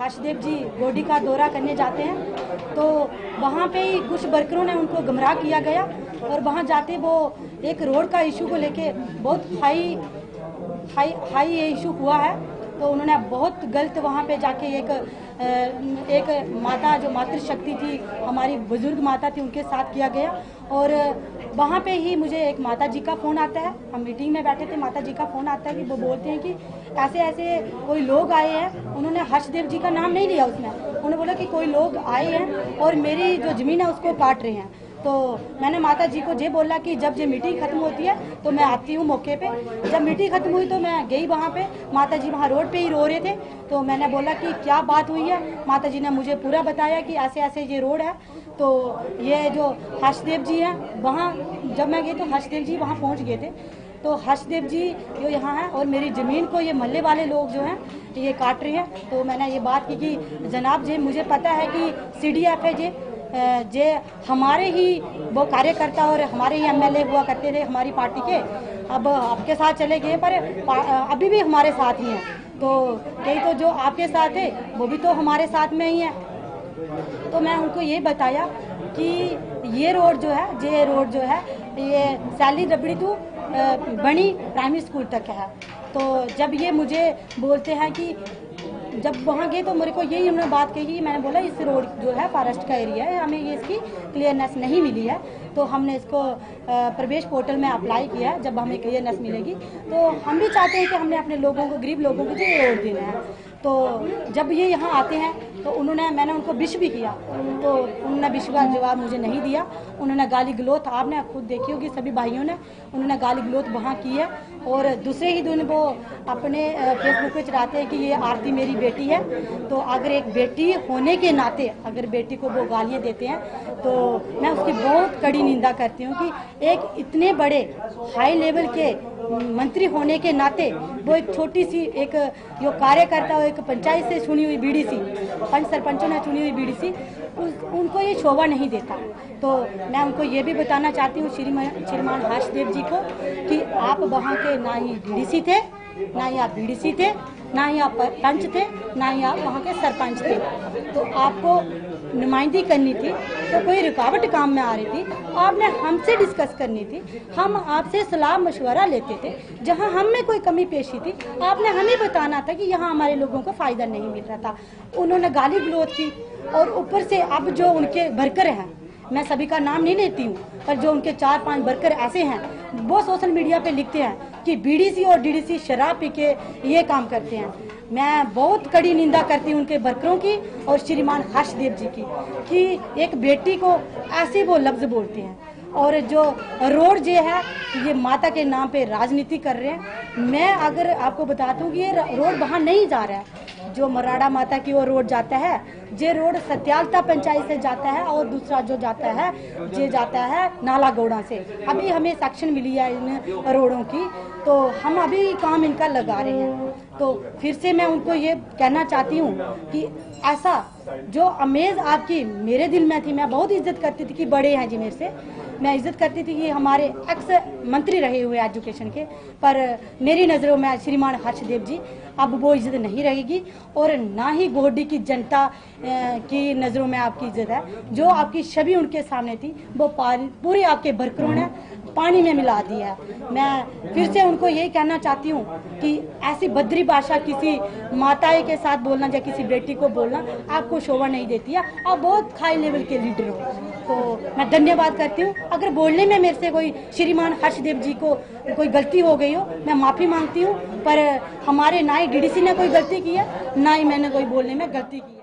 हर्षदेव जी गोडी का दौरा करने जाते हैं, तो वहाँ पे ही कुछ वर्करों ने उनको गुमराह किया गया और वहाँ जाते वो एक रोड का इशू को लेके बहुत हाई इशू हुआ है। तो उन्होंने बहुत गलत वहाँ पे जाके एक माता जो मातृशक्ति थी, हमारी बुजुर्ग माता थी, उनके साथ किया गया। और वहाँ पे ही मुझे एक माता जी का फ़ोन आता है, हम मीटिंग में बैठे थे, माता जी का फ़ोन आता है कि वो बोलते हैं कि ऐसे ऐसे कोई लोग आए हैं। उन्होंने हर्षदेव जी का नाम नहीं लिया उसमें, उन्होंने बोला कि कोई लोग आए हैं और मेरी जो ज़मीन है उसको काट रहे हैं। तो मैंने माता जी को ये बोला कि जब ये मीटिंग खत्म होती है तो मैं आती हूँ मौके पे। जब मीटिंग खत्म हुई तो मैं गई वहाँ पे, माता जी वहाँ रोड पे ही रो रहे थे। तो मैंने बोला कि क्या बात हुई है। माता जी ने मुझे पूरा बताया कि ऐसे ऐसे ये रोड है। तो ये जो हर्षदेव जी हैं, वहाँ जब मैं गई तो हर्षदेव जी वहाँ पहुँच गए थे। तो हर्षदेव जी जो यहाँ हैं और मेरी ज़मीन को ये मोहल्ले वाले लोग जो हैं ये काट रहे हैं। तो मैंने ये बात की कि जनाब जी मुझे पता है कि CDF है जे हमारे ही वो कार्यकर्ता और हमारे ही MLA हुआ करते थे हमारी पार्टी के, अब आपके साथ चले गए पर अभी भी हमारे साथ ही हैं। तो कई तो जो आपके साथ है वो भी तो हमारे साथ में ही है। तो मैं उनको ये बताया कि ये रोड जो है ये सैली रबड़ी टू बनी प्राइमरी स्कूल तक है। तो जब ये मुझे बोलते हैं कि जब वहाँ गए तो मेरे को यही उन्होंने बात कही। मैंने बोला इस रोड जो है फॉरेस्ट का एरिया है, हमें ये इसकी क्लियरनेस नहीं मिली है। तो हमने इसको प्रवेश पोर्टल में अप्लाई किया है, जब हमें क्लियरनेस मिलेगी तो हम भी चाहते हैं कि हमने अपने लोगों को, गरीब लोगों को जो रोड देना है। तो जब ये यहाँ आते हैं तो मैंने उनको विश भी किया, तो उन्होंने विश का जवाब मुझे नहीं दिया। उन्होंने गाली गलौज, आपने खुद देखी होगी सभी भाइयों ने, उन्होंने गाली गलौज वहाँ की है। और दूसरे ही दिन वो अपने फेसबुक पे चढ़ाते हैं कि ये आरती मेरी बेटी है। तो अगर एक बेटी होने के नाते अगर बेटी को वो गालियाँ देते हैं तो मैं उसकी बहुत कड़ी निंदा करती हूँ कि एक इतने बड़े हाई लेवल के मंत्री होने के नाते वो एक छोटी सी एक जो कार्यकर्ता एक पंचायत से चुनी हुई BDC, पंच सरपंचों ने चुनी हुई BDC, उनको ये शोभा नहीं देता। तो मैं उनको ये भी बताना चाहती हूँ श्रीमान हर्षदेव जी को कि आप वहाँ के ना ही BDC थे, ना ही आप BDC थे, ना ही आप पंच थे, ना ही आप वहाँ के सरपंच थे। तो आपको नुमाइंदगी करनी थी तो कोई रुकावट काम में आ रही थी, आपने हमसे डिस्कस करनी थी, हम आपसे सलाह मशवरा लेते थे। जहाँ हम में कोई कमी पेशी थी आपने हमें बताना था कि यहाँ हमारे लोगों को फ़ायदा नहीं मिल रहा था। उन्होंने गाली गलौज की और ऊपर से अब जो उनके वर्कर हैं, मैं सभी का नाम नहीं लेती हूँ, पर जो उनके 4-5 वर्कर ऐसे हैं वो सोशल मीडिया पे लिखते हैं कि BDC और DDC शराब पी के ये काम करते हैं। मैं बहुत कड़ी निंदा करती हूँ उनके वर्करों की और श्रीमान हर्षदेव जी की कि एक बेटी को ऐसे वो लफ्ज़ बोलते हैं। और जो रोड जो है ये माता के नाम पे राजनीति कर रहे हैं। मैं अगर आपको बताता हूँ कि ये रोड वहाँ नहीं जा रहा है, जो मराड़ा माता की वो रोड जाता है, ये रोड सत्यालता पंचायत से जाता है और दूसरा जो जाता है ये जाता है नाला गौड़ा से। अभी हमें सेक्शन मिली है इन रोडों की, तो हम अभी काम इनका लगा रहे हैं। तो फिर से मैं उनको ये कहना चाहती हूँ कि ऐसा जो अमेज आपकी मेरे दिल में थी, मैं बहुत इज्जत करती थी कि बड़े हैं जी मेरे से, मैं इज्जत करती थी कि हमारे एक्स मंत्री रहे हुए एजुकेशन के, पर मेरी नज़रों में श्रीमान हर्षदेव जी अब वो इज्जत नहीं रहेगी और ना ही गोडी की जनता की नज़रों में आपकी इज्जत है। जो आपकी छवि उनके सामने थी वो पूरे आपके वर्करों ने पानी में मिला दिया है। मैं फिर से उनको यही कहना चाहती हूँ कि ऐसी भद्री भाषा किसी माताएं के साथ बोलना या किसी बेटी को बोलना आपको शोभा नहीं देती है। आप बहुत हाई लेवल के लीडर हो। तो मैं धन्यवाद करती हूँ। अगर बोलने में मेरे से कोई श्रीमान हर्षदेव जी को कोई गलती हो गई हो, मैं माफ़ी मांगती हूँ। पर हमारे ना ही DDC ने कोई गलती की है, ना ही मैंने कोई बोलने में गलती की है।